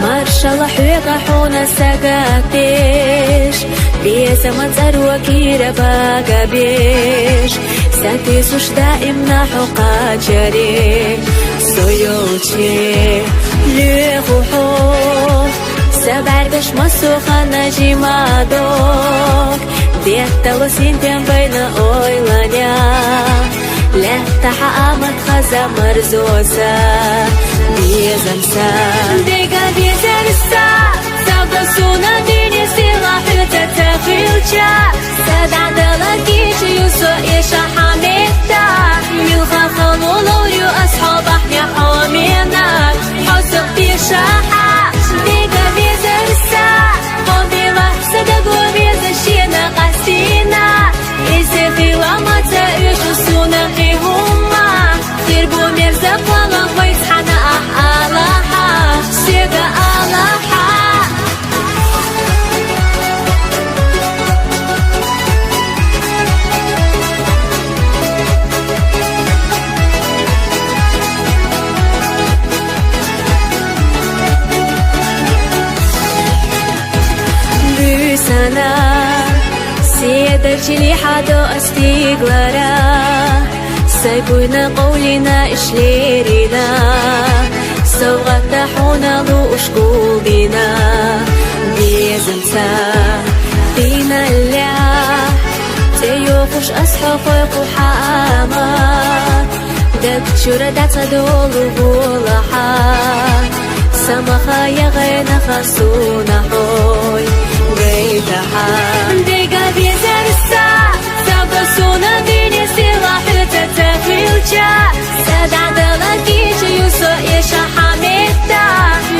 Marshalla huega hona sagatesh Besa manzarwa kira bagabesh Sati sush daim na huqa jare Soyolche luhuho Sabar bash masuha najimadok Diattalo sinten bayna oylanya Lehtaha amad khaza marzoza Bezamsa Dega bezarsa Sabasuna dini silahıta tafilca Sadadala gici yusu isha hamidta Milha khaluluryu ashab ahya hamina Husuk bishaha Dega bezarsa Qobila sadagu bezashina qasina Izi khilamata ishusuna qihumma Khirbu mirzaqala Vaitxana Sana سيدتي حدو استيقلرا سيبونا قولنا إشليرنا سوغت حونا لو أشقوبنا بيزمسا بينا اللي تيوفوش أصحفك وحاما دك شردات دولو بولحا سمخا يغينا خسونا حوي غيتها ديقا بيزرسا سابسونا ديني سلاحة تفيلجا سادعد لكيش يوسو إيشا حميدتا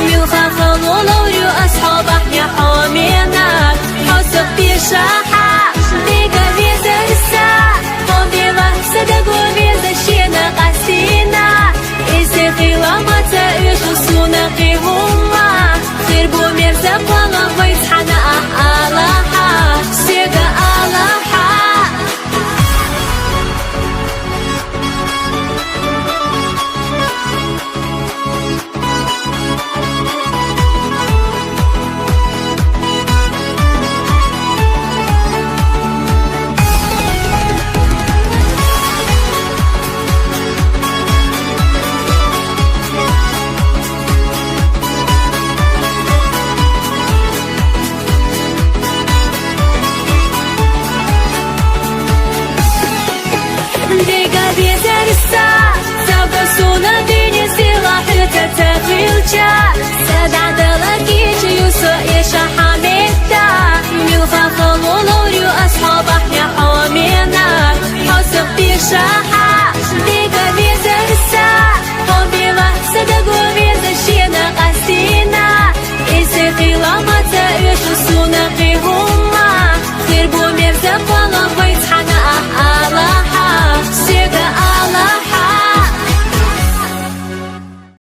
ملخا خلولوريو أصحاب أحيا حومينا حوسق بيشاحا ديقا بيزرسا قوبيبا سدقو بيزشينا قاسينا إزي خلامة إيشوسونا قيهوما خيربو ميرزقوانا Vaitxana Alaha Sega Alaha Dega bezarsa Sabasuna dini silahıta tafilca Sadadala gici yusu isha hamidta Milha khaluluryu ashab ahya hamina Husuk bishaha